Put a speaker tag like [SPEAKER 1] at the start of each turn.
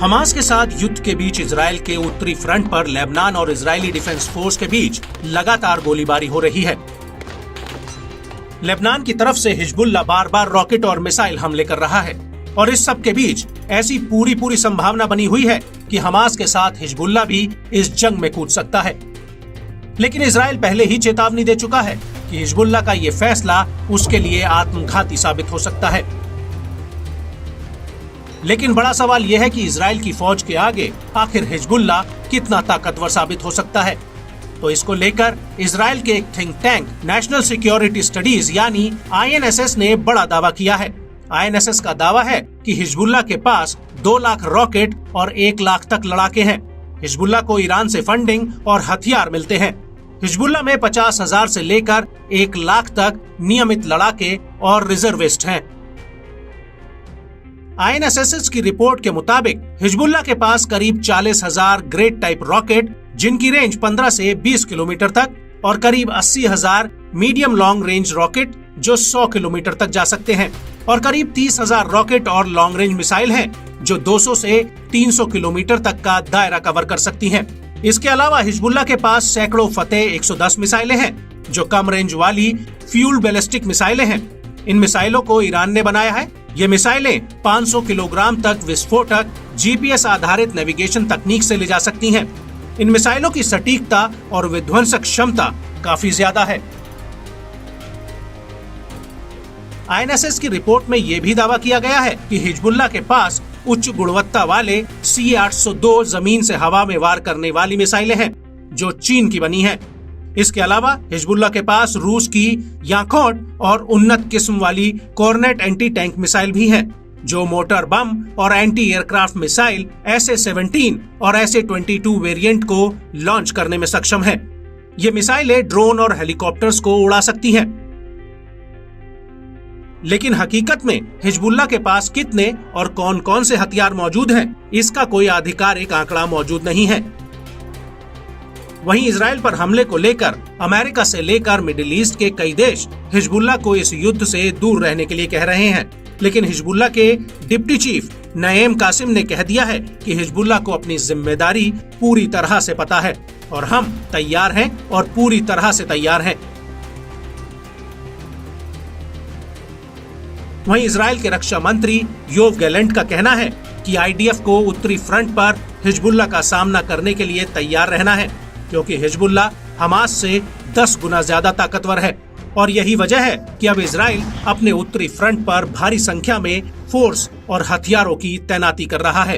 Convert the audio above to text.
[SPEAKER 1] Hamas के साथ युद्ध के बीच इजराइल के उत्तरी फ्रंट पर लेबनान और इजरायली डिफेंस फोर्स के बीच लगातार गोलीबारी हो रही है। लेबनान की तरफ से हिजबुल्लाह बार बार रॉकेट और मिसाइल हमले कर रहा है और इस सब के बीच ऐसी पूरी संभावना बनी हुई है कि हमास के साथ हिजबुल्लाह भी इस जंग में कूद सकता है। लेकिन इजराइल पहले ही चेतावनी दे चुका है कि हिजबुल्लाह का ये फैसला उसके लिए आत्मघाती साबित हो सकता है। लेकिन बड़ा सवाल यह है कि इजराइल की फौज के आगे आखिर हिजबुल्लाह कितना ताकतवर साबित हो सकता है। तो इसको लेकर इजराइल के एक think tank national security studies यानी INSS ने बड़ा दावा किया है। INSS का दावा है कि हिजबुल्लाह के पास 2 लाख रॉकेट और 1 लाख तक लड़ाके हैं। हिजबुल्लाह को ईरान से फंडिंग और हथियार मिलते हैं। हिजबुल्लाह में 50,000 से लेकर 1 लाख तक नियमित लड़ाके और रिजर्विस्ट हैं। INSS की रिपोर्ट के मुताबिक हिजबुल्लाह के पास करीब 40,000 ग्रेड टाइप रॉकेट जिनकी रेंज 15 से 20 किलोमीटर तक और करीब 80,000 मीडियम लॉन्ग रेंज रॉकेट जो 100 किलोमीटर तक जा सकते हैं और करीब 30,000 रॉकेट और लॉन्ग रेंज मिसाइल हैं जो 200 से 300 किलोमीटर तक का दायरा कवर कर सकती हैं। इसके अलावा हिजबुल्लाह के पास सैकड़ों फतेह 110 मिसाइलें हैं जो कम रेंज वाली फ्यूल बैलिस्टिक मिसाइलें हैं। इन मिसाइलों को ईरान ने बनाया है। ये मिसाइलें 500 किलोग्राम तक विस्फोटक GPS आधारित नेविगेशन तकनीक से ले जा सकती हैं। इन मिसाइलों की सटीकता और विध्वंसक क्षमता काफी ज्यादा है। INSS की रिपोर्ट में यह भी दावा किया गया है कि हिजबुल्लाह के पास उच्च गुणवत्ता वाले C-802 जमीन से हवा में वार करने वाली मिसाइलें हैं जो चीन की बनी हैं। इसके अलावा हिजबुल्लाह के पास रूस की याकोट और उन्नत किस्म वाली कॉर्नेट एंटी टैंक मिसाइल भी हैं जो मोटर बम और एंटी एयरक्राफ्ट मिसाइल SA-17 और SA-22 वेरिएंट को लॉन्च करने में सक्षम है। ये मिसाइलें ड्रोन और हेलीकॉप्टर्स को उड़ा सकती हैं। लेकिन हकीकत में हिजबुल्लाह के पास कितने और कौन कौन से हथियार मौजूद हैं, इसका कोई आधिकारिक आंकड़ा मौजूद नहीं है। वहीं इजराइल पर हमले को लेकर अमेरिका से लेकर मिडिल ईस्ट के कई देश हिजबुल्लाह को इस युद्ध से दूर रहने के लिए कह रहे हैं। लेकिन हिजबुल्लाह के डिप्टी चीफ नईम कासिम ने कह दिया है कि हिजबुल्लाह को अपनी जिम्मेदारी पूरी तरह से पता है और हम तैयार हैं और पूरी तरह से तैयार हैं। वहीं इजराइल के रक्षा मंत्री योव गैलेंट का कहना है कि IDF को उत्तरी फ्रंट पर हिजबुल्लाह का सामना करने के लिए तैयार रहना है क्योंकि हिजबुल्लाह हमास से 10 गुना ज्यादा ताकतवर है और यही वजह है कि अब इजराइल अपने उत्तरी फ्रंट पर भारी संख्या में फोर्स और हथियारों की तैनाती कर रहा है।